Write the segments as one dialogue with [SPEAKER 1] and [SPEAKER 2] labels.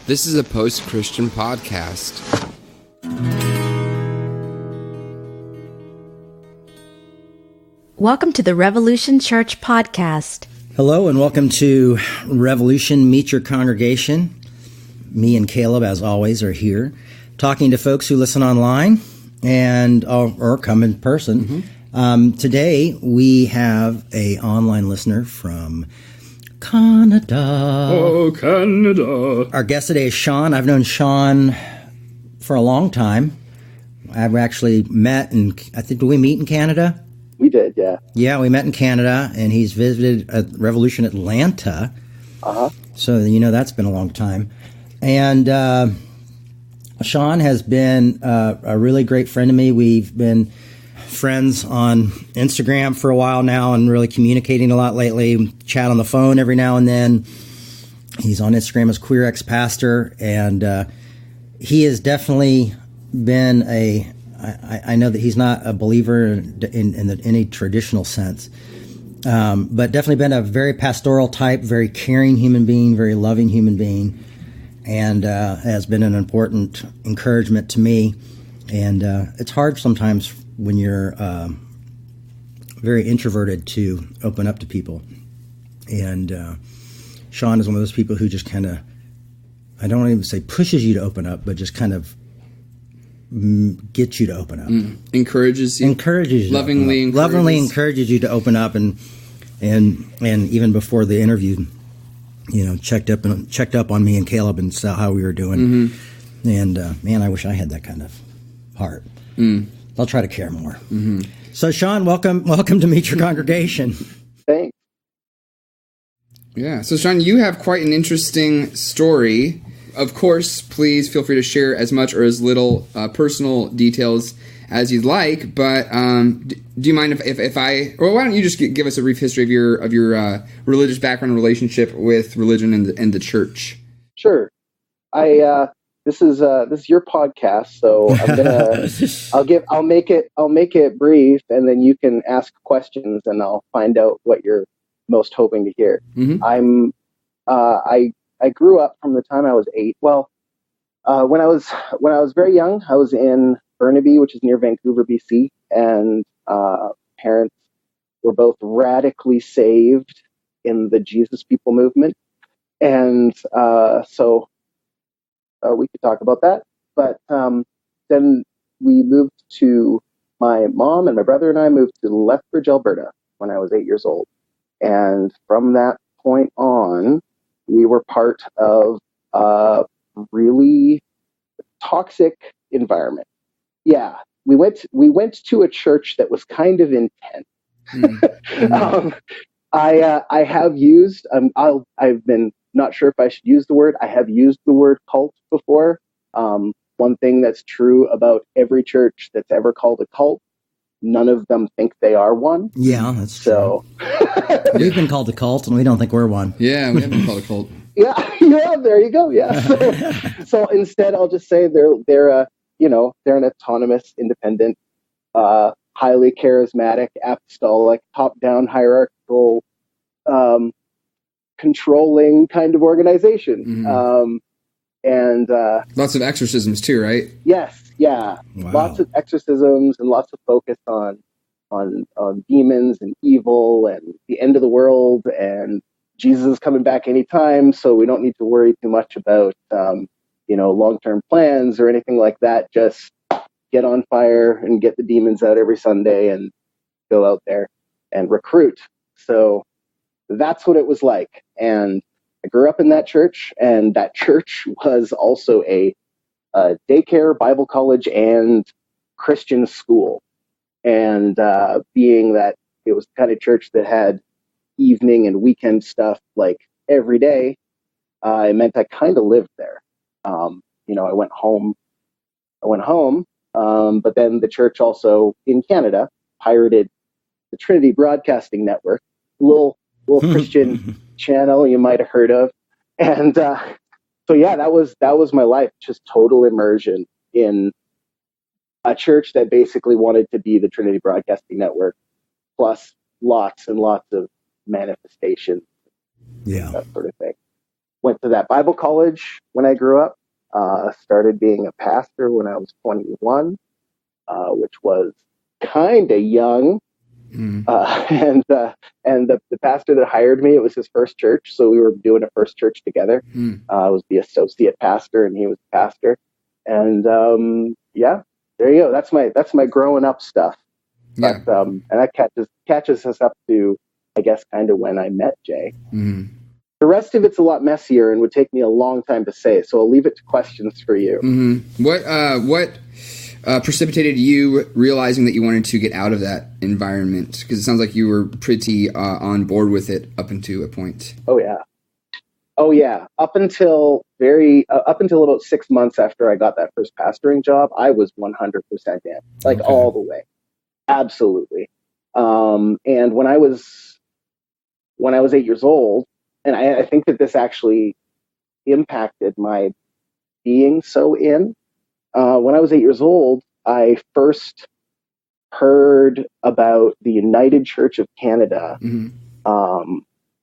[SPEAKER 1] This is a post-Christian podcast.
[SPEAKER 2] Welcome to the Revolution Church podcast.
[SPEAKER 3] Hello and welcome to Revolution Meet Your Congregation. Me and Caleb, as always, are here talking to folks who listen online and or come in person. Today we have an online listener from Canada.
[SPEAKER 1] Oh, Canada.
[SPEAKER 3] Our guest today is Shawn. I've known Shawn for a long time. I've actually met did we meet in Canada?
[SPEAKER 4] We did, yeah.
[SPEAKER 3] Yeah, we met in Canada, and he's visited Revolution Atlanta. So, that's been a long time. And Shawn has been a really great friend to me. We've been friends on Instagram for a while now and really communicating a lot lately. We chat on the phone every now and then. He's on Instagram as Queer Ex Pastor, and he has definitely been I know that he's not a believer in any traditional sense, but definitely been a very pastoral type, very caring human being, very loving human being, and has been an important encouragement to me. And it's hard sometimes when you're very introverted to open up to people. And Shawn is one of those people who just kind of, I don't even say pushes you to open up, but just kind of gets you to open up.
[SPEAKER 1] Encourages you. Lovingly
[SPEAKER 3] encourages you to open up, and even before the interview, checked up on me and Caleb and saw how we were doing. And man, I wish I had that kind of heart. I'll try to care more. So Shawn, welcome to Meet Your Congregation.
[SPEAKER 4] Thanks.
[SPEAKER 1] Yeah. So Shawn, you have quite an interesting story. Of course, please feel free to share as much or as little personal details as you'd like. But do you mind if I? Or why don't you just give us a brief history of your religious background and relationship with religion and the church?
[SPEAKER 4] Sure. This is your podcast, so I'll make it brief, and then you can ask questions, and I'll find out what you're most hoping to hear. I grew up from the time I was 8. Well, when I was very young, I was in Burnaby, which is near Vancouver, BC, and parents were both radically saved in the Jesus People movement, and so we could talk about that. But then my mom and my brother and I moved to Lethbridge, Alberta, when I was 8 years old, and from that point on, we were part of a really toxic environment. Yeah, we went to a church that was kind of intense. I have used. I've been not sure if I should use the word. I have used the word cult before. One thing that's true about every church that's ever called a cult, none of them think they are one.
[SPEAKER 3] Yeah, that's true. We've been called a cult, and we don't think we're one.
[SPEAKER 1] Yeah, we haven't been called a cult.
[SPEAKER 4] Yeah, there you go. Yeah. So instead, I'll just say they're an autonomous, independent, highly charismatic, apostolic, top-down, hierarchical, controlling kind of organization. And
[SPEAKER 1] lots of exorcisms too, right?
[SPEAKER 4] Yes, yeah.
[SPEAKER 3] Wow.
[SPEAKER 4] Lots of exorcisms and lots of focus on demons and evil and the end of the world, and Jesus is coming back anytime, so we don't need to worry too much about long-term plans or anything like that. Just get on fire and get the demons out every Sunday and go out there and recruit. So that's what it was like. And I grew up in that church, and that church was also a daycare, Bible college, and Christian school. And being that it was the kind of church that had evening and weekend stuff like every day, it meant I kind of lived there. I went home, but then the church also in Canada pirated the Trinity Broadcasting Network, little Christian channel you might have heard of, and so yeah, that was my life, just total immersion in a church that basically wanted to be the Trinity Broadcasting Network, plus lots and lots of manifestations,
[SPEAKER 3] yeah,
[SPEAKER 4] that sort of thing. Went to that Bible college when I grew up. Started being a pastor when I was 21, which was kind of young. And the pastor that hired me, it was his first church, so we were doing a first church together. I was the associate pastor, and he was the pastor. And there you go. That's my growing up stuff.
[SPEAKER 1] Yeah.
[SPEAKER 4] But and that catches us up to, I guess, kind of when I met Jay. The rest of it's a lot messier and would take me a long time to say, so I'll leave it to questions for you.
[SPEAKER 1] What precipitated you realizing that you wanted to get out of that environment? Because it sounds like you were pretty on board with it up until a point.
[SPEAKER 4] Oh yeah. Up until about 6 months after I got that first pastoring job, I was 100% in, all the way, absolutely. And when I was 8 years old, and I think that this actually impacted my being so in. When I was 8 years old, I first heard about the United Church of Canada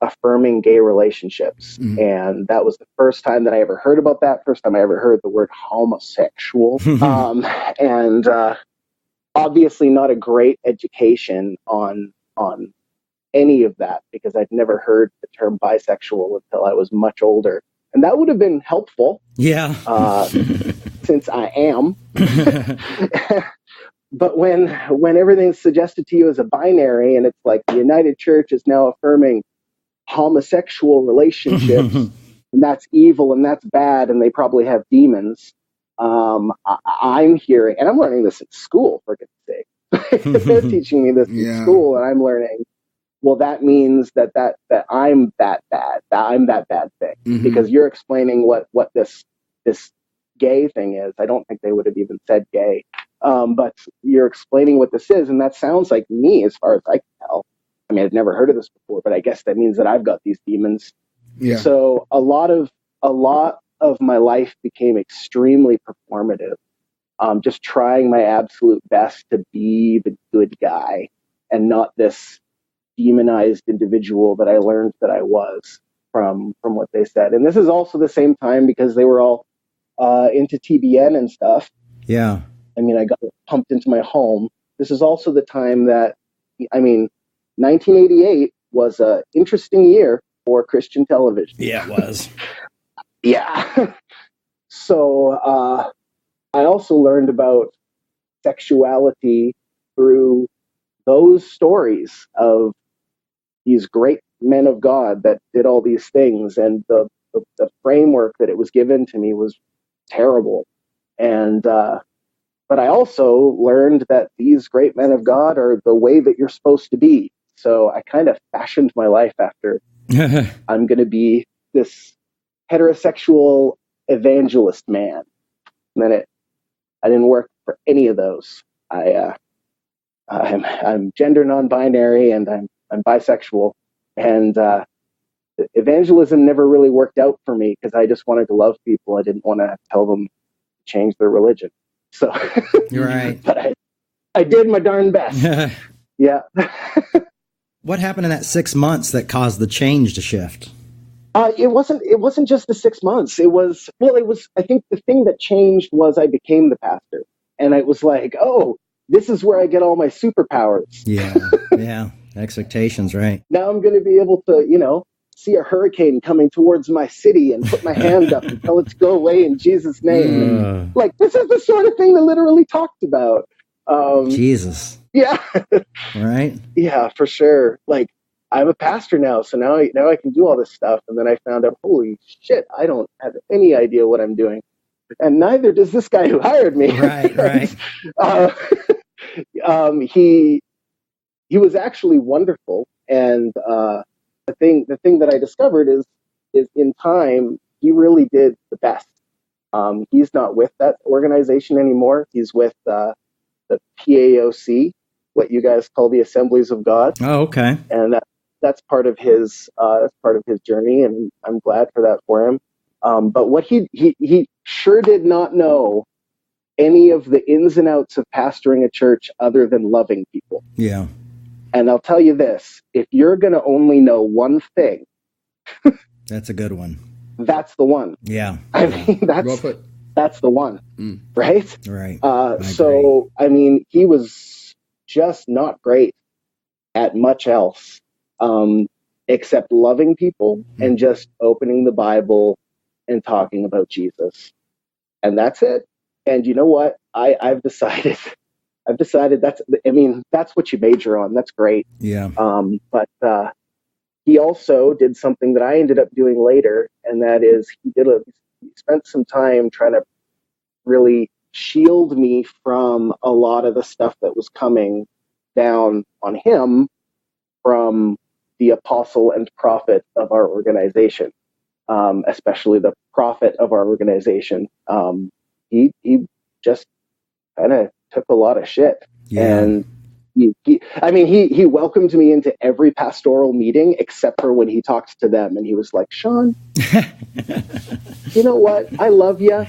[SPEAKER 4] affirming gay relationships. And that was the first time that I ever heard about that, first time I ever heard the word homosexual. And obviously not a great education on any of that, because I'd never heard the term bisexual until I was much older. And that would have been helpful.
[SPEAKER 3] Yeah.
[SPEAKER 4] Since I am. But when everything's suggested to you as a binary, and it's like the United Church is now affirming homosexual relationships, and that's evil and that's bad, and they probably have demons. I'm hearing, and I'm learning this at school, for goodness sake. They're teaching me this in school, and I'm learning, well, that means that I'm that bad, that I'm that bad thing, because you're explaining what this gay thing is. I don't think they would have even said gay, but you're explaining what this is, and that sounds like me as far as I can tell. I mean, I've never heard of this before, but I guess that means that I've got these demons. Yeah. So a lot of my life became extremely performative, just trying my absolute best to be the good guy and not this demonized individual that I learned that I was from what they said. And this is also the same time because they were all into TBN and stuff.
[SPEAKER 3] Yeah.
[SPEAKER 4] I mean, I got pumped into my home. This is also the time that, 1988 was an interesting year for Christian television.
[SPEAKER 3] Yeah, it was.
[SPEAKER 4] Yeah. So I also learned about sexuality through those stories of these great men of God that did all these things, and the framework that it was given to me was terrible. And but I also learned that these great men of God are the way that you're supposed to be. So I kind of fashioned my life after I'm going to be this heterosexual evangelist man. And then I didn't work for any of those. I'm gender non-binary, and I'm bisexual, and evangelism never really worked out for me because I just wanted to love people. I didn't want to tell them to change their religion. So
[SPEAKER 3] you're right.
[SPEAKER 4] But I did my darn best. Yeah.
[SPEAKER 3] What happened in that 6 months that caused the change to shift?
[SPEAKER 4] It wasn't just the 6 months. It was, I think the thing that changed was I became the pastor, and it was like, oh, this is where I get all my superpowers.
[SPEAKER 3] Yeah. Yeah. Expectations, right?
[SPEAKER 4] Now I'm going to be able to, see a hurricane coming towards my city and put my hand up and tell it to go away in Jesus' name. And, this is the sort of thing that literally talked about.
[SPEAKER 3] Jesus.
[SPEAKER 4] Yeah.
[SPEAKER 3] Right?
[SPEAKER 4] Yeah, for sure. I'm a pastor now, so now I can do all this stuff. And then I found out, holy shit, I don't have any idea what I'm doing. And neither does this guy who hired me.
[SPEAKER 3] Right.
[SPEAKER 4] He was actually wonderful. And the thing that I discovered is in time, he really did the best. He's not with that organization anymore. He's with the PAOC, what you guys call the Assemblies of God.
[SPEAKER 3] Oh, okay.
[SPEAKER 4] And that's part of his journey, and I'm glad for that for him. But what he sure did not know any of the ins and outs of pastoring a church other than loving people.
[SPEAKER 3] Yeah.
[SPEAKER 4] And I'll tell you this, if you're going to only know one thing,
[SPEAKER 3] that's a good one.
[SPEAKER 4] that's the one.
[SPEAKER 3] Yeah.
[SPEAKER 4] I mean,
[SPEAKER 1] Well put.
[SPEAKER 4] that's the one, right?
[SPEAKER 3] Right.
[SPEAKER 4] So, I mean, he was just not great at much else, except loving people and just opening the Bible and talking about Jesus. And that's it. And you know what? I've decided that's what you major on. That's great.
[SPEAKER 3] Yeah.
[SPEAKER 4] But he also did something that I ended up doing later, and that is he spent some time trying to really shield me from a lot of the stuff that was coming down on him from the apostle and prophet of our organization, especially the prophet of our organization. He just kind of took a lot of shit.
[SPEAKER 3] Yeah.
[SPEAKER 4] And he welcomed me into every pastoral meeting except for when he talked to them, and he was like, Shawn, you know what? I love you.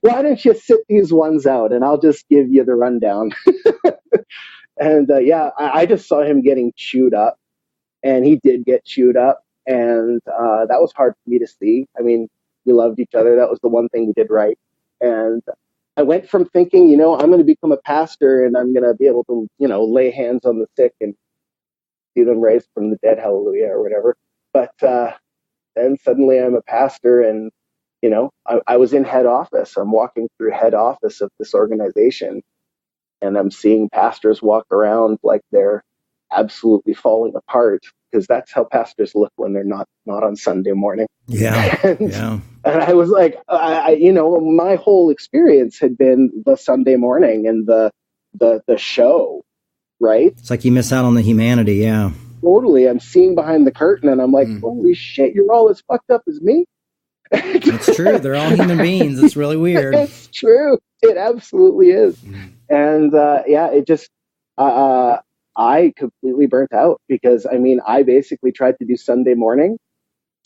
[SPEAKER 4] Why don't you sit these ones out and I'll just give you the rundown. And I just saw him getting chewed up, and he did get chewed up, and that was hard for me to see. I mean, we loved each other. That was the one thing we did right. And I went from thinking, I'm going to become a pastor and I'm going to be able to, lay hands on the sick and see them raised from the dead, hallelujah, or whatever. But then suddenly I'm a pastor, and, I was in head office. I'm walking through head office of this organization, and I'm seeing pastors walk around like they're absolutely falling apart, because that's how pastors look when they're not on Sunday morning.
[SPEAKER 3] Yeah.
[SPEAKER 4] And I was like, my whole experience had been the Sunday morning and the show, right?
[SPEAKER 3] It's like you miss out on the humanity. Yeah.
[SPEAKER 4] Totally. I'm seeing behind the curtain, and I'm like, holy shit, you're all as fucked up as me.
[SPEAKER 3] It's true. They're all human beings. It's really weird.
[SPEAKER 4] It's true. It absolutely is. And it just, I completely burnt out, because I basically tried to do Sunday morning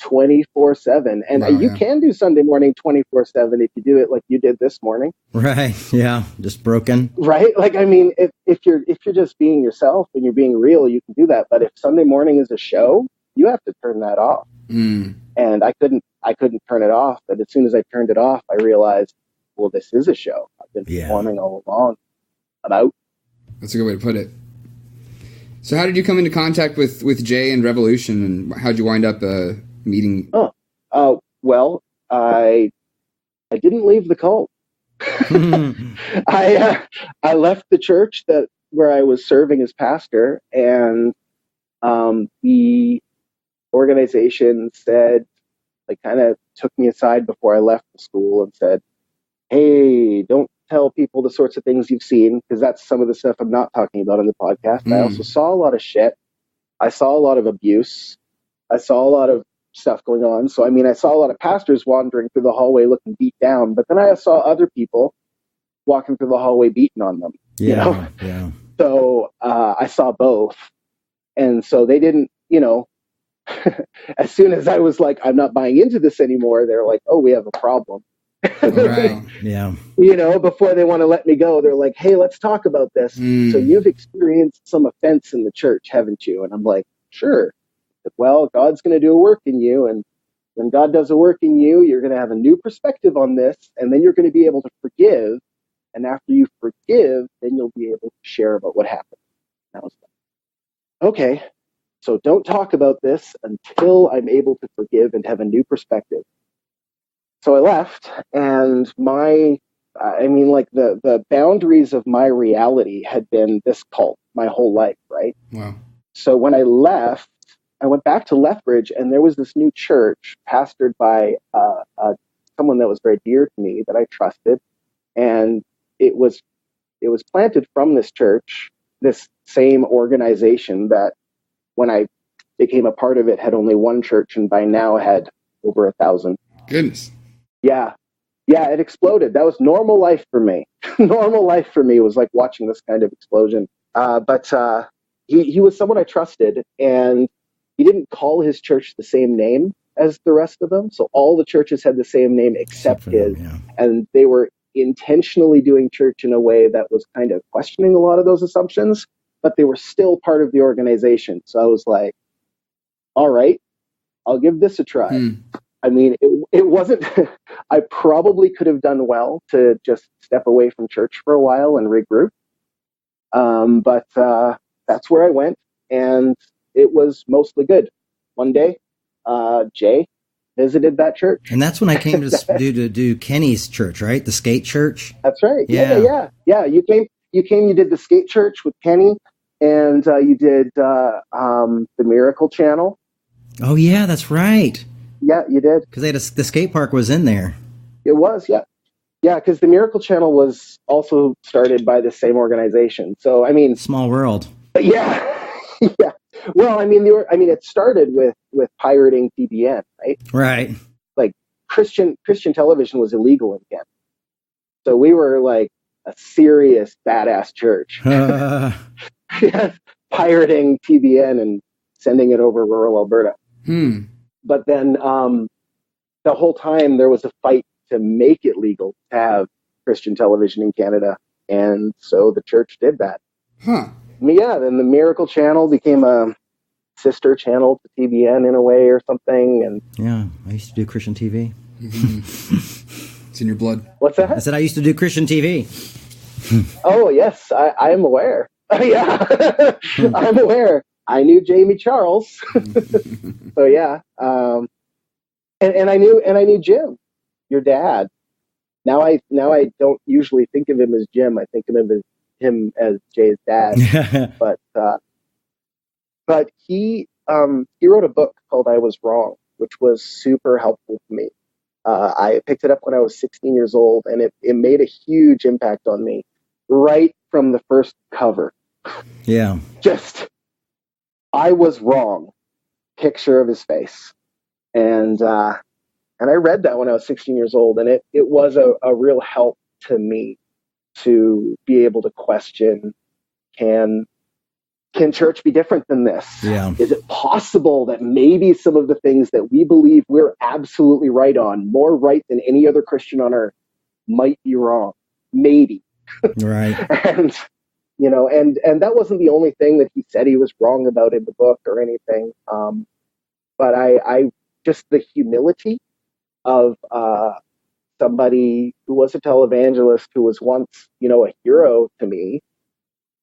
[SPEAKER 4] 24/7, and you can do Sunday morning 24/7 if you do it like you did this morning.
[SPEAKER 3] Right. Yeah. Just broken.
[SPEAKER 4] Right. Like, if you're just being yourself and you're being real, you can do that. But if Sunday morning is a show, you have to turn that off. And I couldn't turn it off. But as soon as I turned it off, I realized, well, this is a show. I've been performing all along. I'm out.
[SPEAKER 1] That's a good way to put it. So how did you come into contact with Jay and Revolution, and how'd you wind up meeting?
[SPEAKER 4] Well, I didn't leave the cult. I left the church where I was serving as pastor, and the organization said, like, kind of took me aside before I left the school and said, hey, don't tell people the sorts of things you've seen, because that's some of the stuff I'm not talking about on the podcast. I also saw a lot of shit. I saw a lot of abuse. I saw a lot of stuff going on. So, I saw a lot of pastors wandering through the hallway looking beat down, but then I saw other people walking through the hallway beating on them.
[SPEAKER 3] Yeah.
[SPEAKER 4] So I saw both. And so they didn't, as soon as I was like, I'm not buying into this anymore, they're like, oh, we have a problem.
[SPEAKER 1] Right.
[SPEAKER 3] Yeah.
[SPEAKER 4] Before they want to let me go, they're like, hey, let's talk about this. So you've experienced some offense in the church, haven't you? And I'm like, sure. Well, God's going to do a work in you. And when God does a work in you, you're going to have a new perspective on this. And then you're going to be able to forgive. And after you forgive, then you'll be able to share about what happened. And I was like, okay, so don't talk about this until I'm able to forgive and have a new perspective. So I left, and the boundaries of my reality had been this cult my whole life, right?
[SPEAKER 1] Wow.
[SPEAKER 4] So when I left, I went back to Lethbridge, and there was this new church pastored by someone that was very dear to me that I trusted, and it was planted from this church, this same organization that when I became a part of it had only one church, and by now had over 1,000.
[SPEAKER 1] Goodness.
[SPEAKER 4] Yeah, it exploded. That was normal life for me. Normal life for me was like watching this kind of explosion. But he was someone I trusted, and he didn't call his church the same name as the rest of them. So all the churches had the same name except his. And they were intentionally doing church in a way that was kind of questioning a lot of those assumptions, but they were still part of the organization. So I was like, all right, I'll give this a try.
[SPEAKER 1] Hmm.
[SPEAKER 4] I mean, it wasn't, I probably could have done well to just step away from church for a while and regroup. But that's where I went, and it was mostly good. One day, Jay visited that church.
[SPEAKER 3] And that's when I came to do Kenny's church, right? The skate church.
[SPEAKER 4] That's right.
[SPEAKER 3] Yeah.
[SPEAKER 4] Yeah. You came, you did the skate church with Kenny, and you did the Miracle Channel.
[SPEAKER 3] Oh, yeah, that's right.
[SPEAKER 4] Yeah, you did.
[SPEAKER 3] Because the skate park was in there.
[SPEAKER 4] It was, yeah. Yeah, because the Miracle Channel was also started by the same organization. So, I mean...
[SPEAKER 3] Small world.
[SPEAKER 4] Yeah. Yeah. Well, I mean, it started with pirating TBN, right?
[SPEAKER 3] Right.
[SPEAKER 4] Like, Christian television was illegal in Canada. So we were like a serious badass church. Pirating TBN and sending it over rural Alberta. But then the whole time there was a fight to make it legal to have Christian television in Canada. And so the church did that.
[SPEAKER 1] Huh.
[SPEAKER 4] Yeah, then the Miracle Channel became a sister channel to TBN in a way or something. And
[SPEAKER 3] yeah, I used to do Christian TV.
[SPEAKER 1] It's in your blood.
[SPEAKER 4] What's that?
[SPEAKER 3] I said I used to do Christian TV.
[SPEAKER 4] Oh, yes, I'm aware. Yeah, I'm aware. I knew Jamie Charles. So yeah. And I knew Jim, your dad. Now I don't usually think of him as Jim. I think of him as Jay's dad. But he wrote a book called I Was Wrong, which was super helpful to me. I picked it up when I was 16 years old, and it made a huge impact on me right from the first cover.
[SPEAKER 3] Yeah.
[SPEAKER 4] Just, I was wrong. Picture of his face. And I read that when I was 16 years old, and it was a real help to me to be able to question, can church be different than this?
[SPEAKER 3] Yeah.
[SPEAKER 4] Is it possible that maybe some of the things that we believe we're absolutely right on, more right than any other Christian on earth, might be wrong? Maybe.
[SPEAKER 3] Right.
[SPEAKER 4] And that wasn't the only thing that he said he was wrong about in the book or anything. But I just the humility of somebody who was a televangelist, who was once, a hero to me,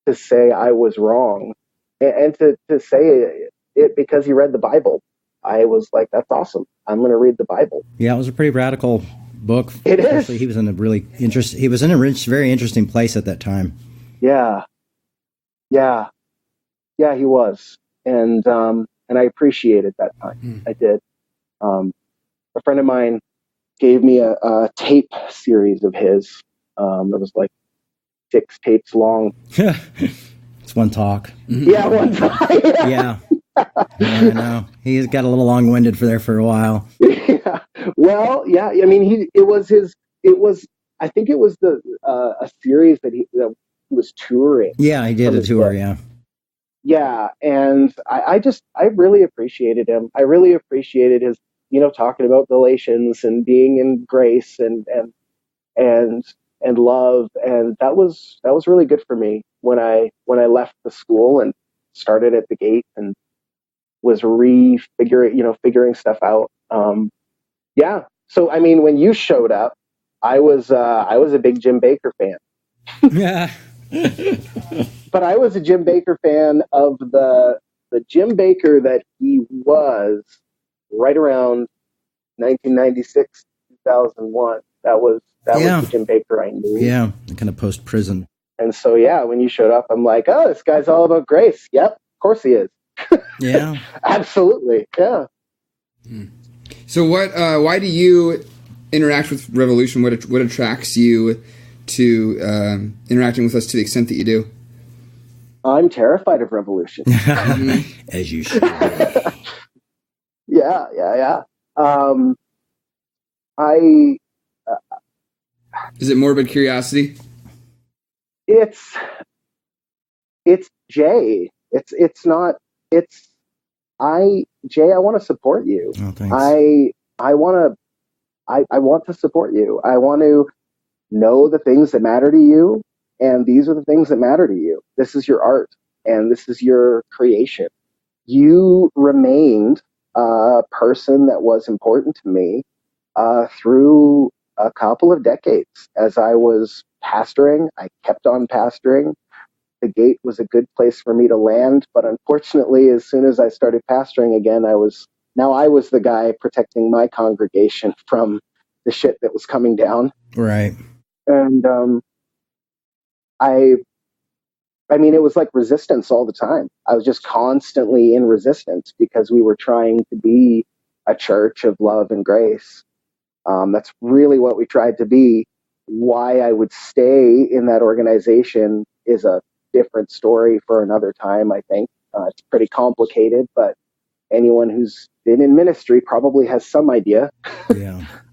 [SPEAKER 4] to say I was wrong, and to say it because he read the Bible. I was like, that's awesome. I'm going to read the Bible.
[SPEAKER 3] Yeah, it was a pretty radical book.
[SPEAKER 4] It is.
[SPEAKER 3] He was in a very very interesting place at that time.
[SPEAKER 4] Yeah, he was, and I appreciated that time. I did. A friend of mine gave me a tape series of his. It was like 6 tapes long.
[SPEAKER 3] It's one talk.
[SPEAKER 4] Yeah, one talk.
[SPEAKER 3] Yeah. I know. He got a little long-winded for a while.
[SPEAKER 4] Yeah. Well, yeah. I mean, I think it was a series that he was touring.
[SPEAKER 3] Yeah, he did a tour. Book. Yeah.
[SPEAKER 4] Yeah, and I really appreciated him. I really appreciated his, talking about Galatians and being in grace and love, and that was really good for me when I left the school and started at the gate and was figuring stuff out. Yeah. So I mean, when you showed up, I was a big Jim Bakker fan.
[SPEAKER 3] Yeah.
[SPEAKER 4] But I was a Jim Bakker fan of the Jim Bakker that he was right around 1996, 2001. That was the Jim Bakker I knew.
[SPEAKER 3] Yeah, kind of post-prison.
[SPEAKER 4] And so, yeah, when you showed up, I'm like, oh, this guy's all about grace. Yep, of course he is.
[SPEAKER 3] Yeah.
[SPEAKER 4] Absolutely, yeah.
[SPEAKER 1] So why do you interact with Revolution? What attracts you to interacting with us to the extent that you do?
[SPEAKER 4] I'm terrified of Revolution.
[SPEAKER 3] As you should.
[SPEAKER 4] Yeah.
[SPEAKER 1] Is it morbid curiosity?
[SPEAKER 4] It's Jay. Jay, I want to support you.
[SPEAKER 3] Oh, thanks.
[SPEAKER 4] I want to support you. I want to know the things that matter to you, and these are the things that matter to you. This is your art, and this is your creation. You remained person that was important to me through a couple of decades. As I was pastoring, I kept on pastoring. The gate was a good place for me to land, but unfortunately, as soon as I started pastoring again, I was the guy protecting my congregation from the shit that was coming down.
[SPEAKER 3] Right.
[SPEAKER 4] And I mean, it was like resistance all the time. I was just constantly in resistance because we were trying to be a church of love and grace. That's really what we tried to be. Why I would stay in that organization is a different story for another time, I think. It's pretty complicated, but anyone who's been in ministry probably has some idea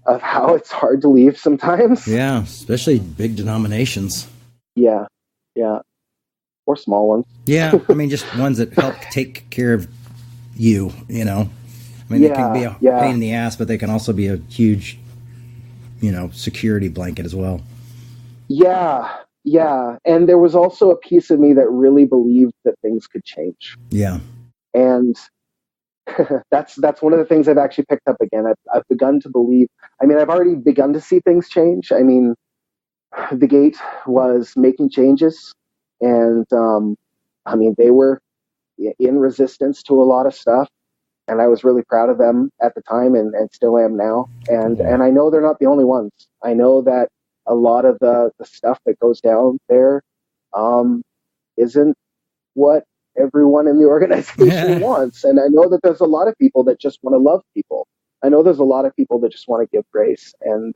[SPEAKER 4] of how it's hard to leave sometimes.
[SPEAKER 3] Yeah, especially big denominations.
[SPEAKER 4] Yeah. Or small ones.
[SPEAKER 3] Yeah, I mean, just ones that help take care of you, you know. I mean, they can be a pain in the ass, but they can also be a huge, you know, security blanket as well.
[SPEAKER 4] Yeah. And there was also a piece of me that really believed that things could change.
[SPEAKER 3] Yeah.
[SPEAKER 4] And that's one of the things I've actually picked up again. I've begun to believe. I mean, I've already begun to see things change. I mean, the gate was making changes, and I mean, they were in resistance to a lot of stuff, and I was really proud of them at the time, and still am now. And I know they're not the only ones. I know that a lot of the stuff that goes down there isn't what everyone in the organization wants. And I know that there's a lot of people that just want to love people. I know there's a lot of people that just want to give grace. And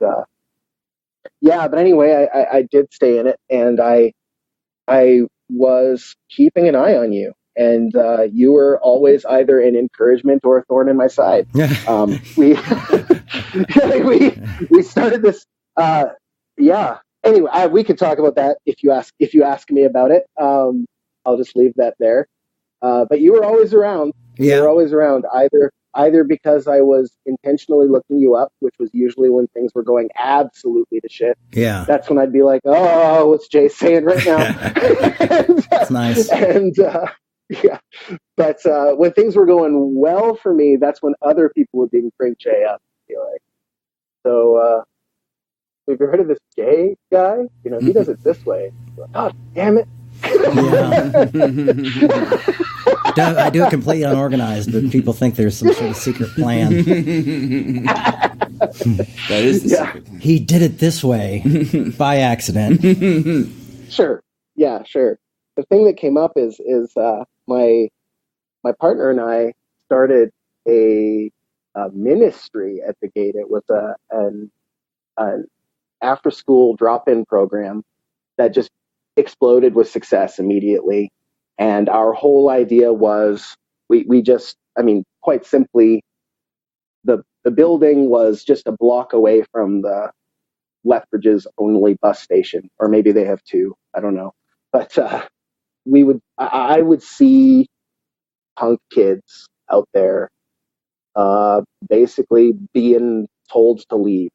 [SPEAKER 4] but anyway, I did stay in it, and I was keeping an eye on you. And you were always either an encouragement or a thorn in my side. We started this. Anyway, we could talk about that if you ask me about it. I'll just leave that there. But you were always around. You were always around, either because I was intentionally looking you up, which was usually when things were going absolutely to shit.
[SPEAKER 3] Yeah.
[SPEAKER 4] That's when I'd be like, oh, what's Jay saying right now?
[SPEAKER 3] That's nice.
[SPEAKER 4] And but when things were going well for me, that's when other people would bring Jay up. I feel like. So have you heard of this Jay guy? You know, he does it this way. Like, oh, damn it.
[SPEAKER 3] I do it completely unorganized, but people think there's some sort of secret plan.
[SPEAKER 1] That is the secret plan.
[SPEAKER 3] He did it this way by accident.
[SPEAKER 4] Sure. Yeah, sure. The thing that came up is my partner and I started a ministry at the gate. It was an after-school drop-in program that just exploded with success immediately. And our whole idea was we just, I mean, quite simply, the building was just a block away from the Lethbridge's only bus station, or maybe they have two, I don't know. But I would see punk kids out there basically being told to leave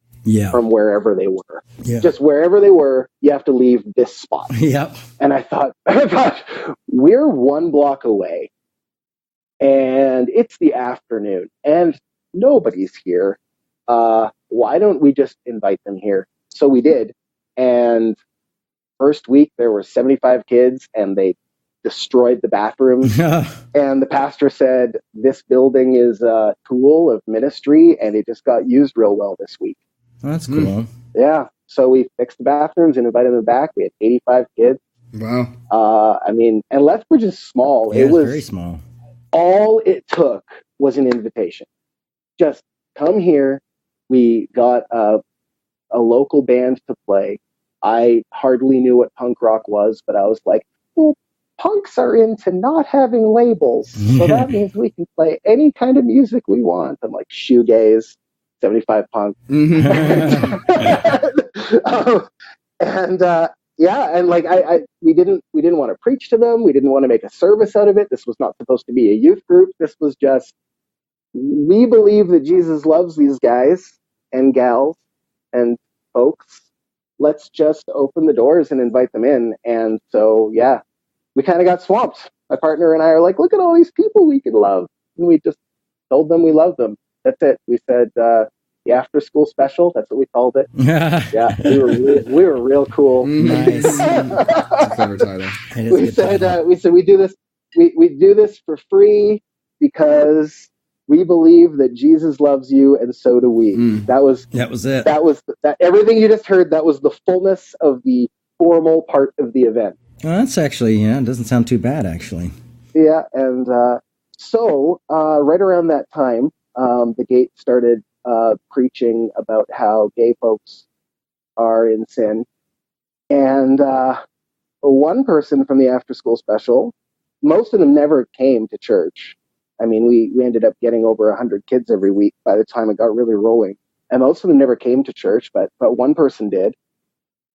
[SPEAKER 4] from wherever they were. Just wherever they were, you have to leave this spot. And I thought, we're one block away, and it's the afternoon, and nobody's here. Why don't we just invite them here? So we did, and first week there were 75 kids, and they destroyed the bathrooms. And the pastor said, this building is a tool of ministry, and it just got used real well this week.
[SPEAKER 3] That's cool.
[SPEAKER 4] Yeah. So we fixed the bathrooms and invited them back. We had 85 kids.
[SPEAKER 1] Wow.
[SPEAKER 4] I mean, and Lethbridge is small.
[SPEAKER 3] Yeah,
[SPEAKER 4] it was
[SPEAKER 3] very small.
[SPEAKER 4] All it took was an invitation. Just come here. We got a local band to play. I hardly knew what punk rock was, but I was like, well, punks are into not having labels. So that means we can play any kind of music we want. I'm like, shoegaze, 75 punk. And like we didn't want to preach to them. We didn't want to make a service out of it. This was not supposed to be a youth group. This was just, we believe that Jesus loves these guys and gals and folks. Let's just open the doors and invite them in. And so, we kind of got swamped. My partner and I are like, look at all these people we could love. And we just told them we loved them. That's it. We said the after school special. That's what we called it. Yeah, we were real cool.
[SPEAKER 3] Nice.
[SPEAKER 1] Clever title.
[SPEAKER 4] We said we do this. We do this for free because we believe that Jesus loves you, and so do we. That was
[SPEAKER 3] it.
[SPEAKER 4] That everything you just heard. That was the fullness of the formal part of the event.
[SPEAKER 3] Well, that's actually, it doesn't sound too bad, actually.
[SPEAKER 4] Yeah, and so right around that time, the Gate started preaching about how gay folks are in sin. And one person from the after school special, most of them never came to church. I mean, we ended up getting over 100 kids every week by the time it got really rolling. And most of them never came to church, but one person did.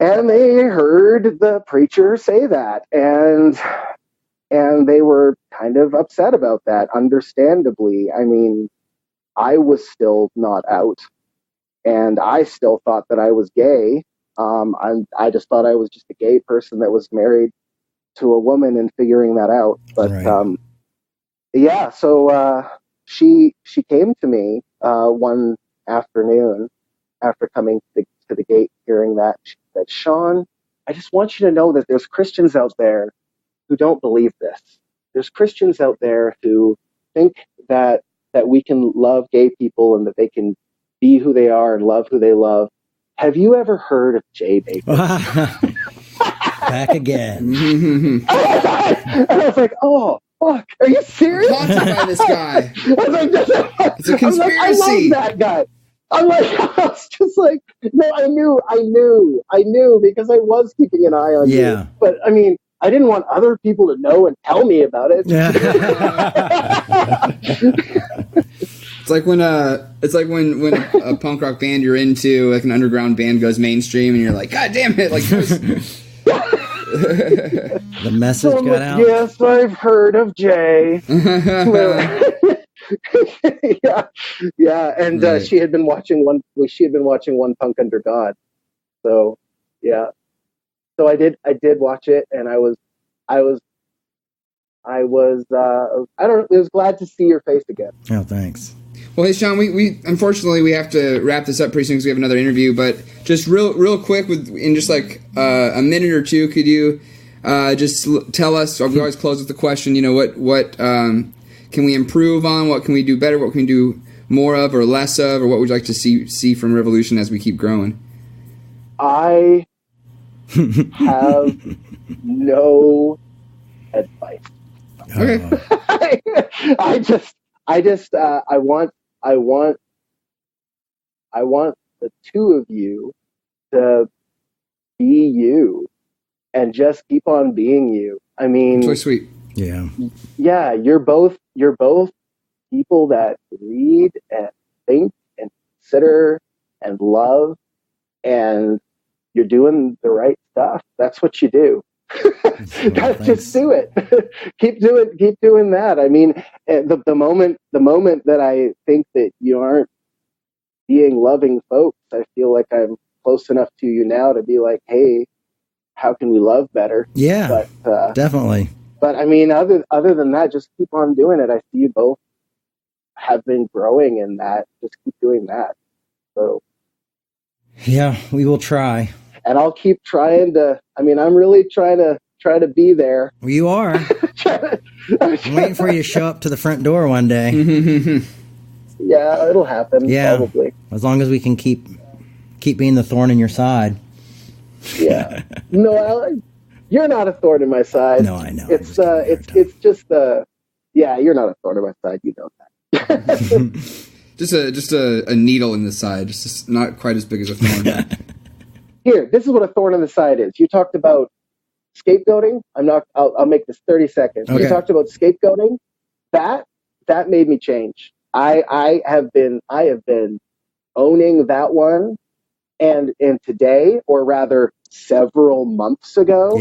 [SPEAKER 4] And they heard the preacher say that. And they were kind of upset about that, understandably. I mean, I was still not out, and I still thought that I was gay. I just thought I was just a gay person that was married to a woman and figuring that out. But
[SPEAKER 3] right.
[SPEAKER 4] So she came to me one afternoon after coming to the Gate, hearing that. She said, "Shawn, I just want you to know that there's Christians out there who don't believe this. There's Christians out there who think that we can love gay people and that they can be who they are and love who they love. Have you ever heard of Jay Baker?"
[SPEAKER 3] Back again.
[SPEAKER 4] And I was like, "Oh, fuck, are you serious?"
[SPEAKER 1] Haunted by this guy.
[SPEAKER 4] I was like,
[SPEAKER 1] it's a conspiracy.
[SPEAKER 4] I love that guy. I was just like, no, I knew because I was keeping an eye on you. But I mean, I didn't want other people to know and tell me about it.
[SPEAKER 1] It's like when a punk rock band you're into, like an underground band, goes mainstream, and you're like, God damn it! Like,
[SPEAKER 3] the message got out.
[SPEAKER 4] Yes, I've heard of Jay. yeah, and right. She had been watching one Punk Under God. So yeah, so I did watch it, and I was glad to see your face again.
[SPEAKER 3] Oh, thanks.
[SPEAKER 1] Well, hey, Shawn, we unfortunately we have to wrap this up pretty soon because we have another interview. But just real quick, in just like a minute or two, could you just tell us? We always close with the question. You know, what can we improve on? What can we do better? What can we do more of or less of? Or what would you like to see from Revolution as we keep growing?
[SPEAKER 4] I have no advice.
[SPEAKER 1] Okay.
[SPEAKER 4] I want the two of you to be you and just keep on being you. I mean,
[SPEAKER 1] so sweet.
[SPEAKER 3] Yeah.
[SPEAKER 4] Yeah, you're both people that read and think and consider and love, and you're doing the right stuff. That's what you do. Just do it. keep doing that. I mean, the moment that I think that you aren't being loving folks, I feel like I'm close enough to you now to be like, hey, how can we love better?
[SPEAKER 3] Yeah, but, definitely.
[SPEAKER 4] But I mean, other than that, just keep on doing it. I see you both have been growing in that. Just keep doing that. So
[SPEAKER 3] yeah, we will try.
[SPEAKER 4] And I'll keep trying to. I mean, I'm really trying to be there.
[SPEAKER 3] Well, you are. I'm waiting for you to show up to the front door one day.
[SPEAKER 4] Yeah, it'll happen.
[SPEAKER 3] Yeah,
[SPEAKER 4] probably.
[SPEAKER 3] As long as we can keep being the thorn in your side.
[SPEAKER 4] Yeah. No, you're not a thorn in my side.
[SPEAKER 3] No, I know.
[SPEAKER 4] It's just yeah, you're not a thorn in my side. You know that.
[SPEAKER 1] just a needle in the side. Just not quite as big as a thorn.
[SPEAKER 4] Here, this is what a thorn in the side is. You talked about scapegoating. I'll make this 30 seconds. Okay. You talked about scapegoating. That made me change. I have been owning that one, and today, or rather several months ago,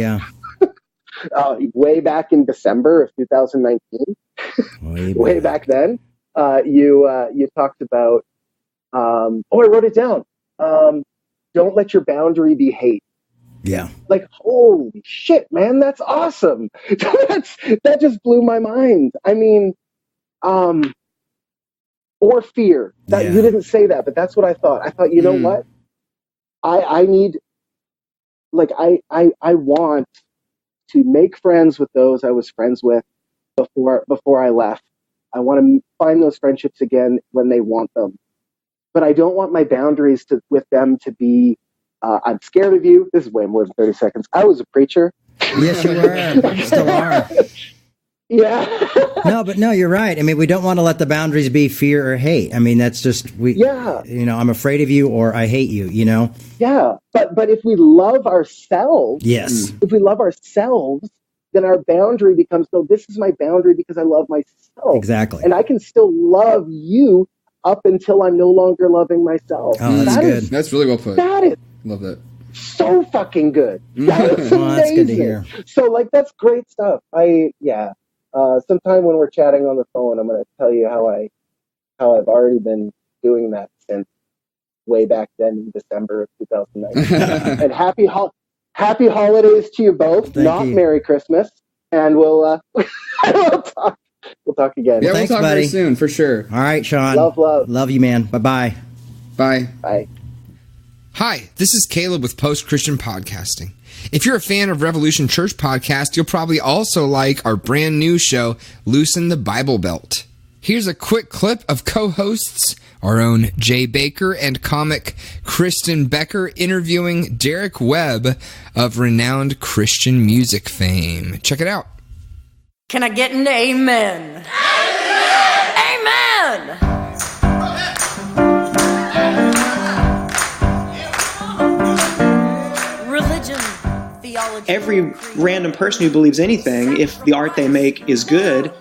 [SPEAKER 4] way back in December of 2019, way back then, you talked about. I wrote it down. Don't let your boundary be hate.
[SPEAKER 3] Yeah.
[SPEAKER 4] Like, holy shit, man, that's awesome. That just blew my mind. I mean, or fear. That you didn't say that, but that's what I thought. I thought, you know what? I need, like, I want to make friends with those I was friends with before I left. I want to find those friendships again when they want them. But I don't want my boundaries with them to be, I'm scared of you. This is way more than 30 seconds. I was a preacher.
[SPEAKER 3] Yes, you were. You still are.
[SPEAKER 4] Yeah.
[SPEAKER 3] No, you're right. I mean, we don't want to let the boundaries be fear or hate. I mean, that's just, I'm afraid of you or I hate you, you know?
[SPEAKER 4] Yeah. But if we love ourselves, if we love ourselves, then our boundary becomes, no, this is my boundary because I love myself.
[SPEAKER 3] Exactly.
[SPEAKER 4] And I can still love you up until I'm no longer loving myself.
[SPEAKER 3] Oh, that's good.
[SPEAKER 1] That's really well put.
[SPEAKER 4] That is
[SPEAKER 1] love that.
[SPEAKER 4] so fucking good. That's amazing.
[SPEAKER 3] Well, that's good to hear.
[SPEAKER 4] So, like, that's great stuff. Sometime when we're chatting on the phone, I'm going to tell you how I've already been doing that since way back then in December of 2019. And happy holidays to you both.
[SPEAKER 3] Thank you.
[SPEAKER 4] Merry Christmas. And we'll talk. We'll talk again.
[SPEAKER 1] Yeah,
[SPEAKER 3] thanks,
[SPEAKER 1] we'll talk
[SPEAKER 3] buddy.
[SPEAKER 1] very soon, for sure.
[SPEAKER 3] All right, Shawn.
[SPEAKER 4] Love
[SPEAKER 3] you, man. Bye-bye.
[SPEAKER 1] Bye.
[SPEAKER 4] Bye.
[SPEAKER 1] Hi, this is Caleb with Post-Christian Podcasting. If you're a fan of Revolution Church Podcast, you'll probably also like our brand new show, Loosen the Bible Belt. Here's a quick clip of co-hosts, our own Jay Baker and comic Kristen Becker, interviewing Derek Webb of renowned Christian music fame. Check it out.
[SPEAKER 5] Can I get an amen? Amen! Religion, theology.
[SPEAKER 6] Every random person who believes anything, if the art they make is good,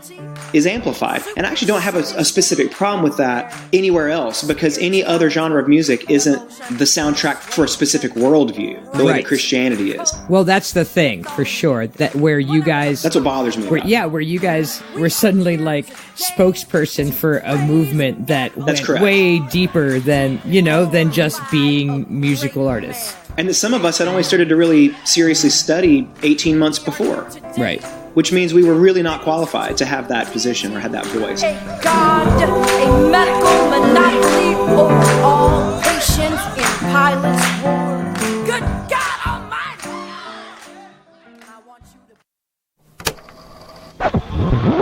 [SPEAKER 6] is amplified. And I actually don't have a specific problem with that anywhere else, because any other genre of music isn't the soundtrack for a specific worldview, the way that Christianity is.
[SPEAKER 7] Well, that's the thing, for sure, that where you guys...
[SPEAKER 6] That's what bothers me about it.
[SPEAKER 7] Where you guys were suddenly like spokesperson for a movement that went way deeper than just being musical artists.
[SPEAKER 6] And that some of us had only started to really seriously study 18 months before.
[SPEAKER 7] Right.
[SPEAKER 6] Which means we were really not qualified to have that position or have that voice.
[SPEAKER 5] A God, a medical monopoly over all patients in Pilate's war. Good God Almighty! I want you to...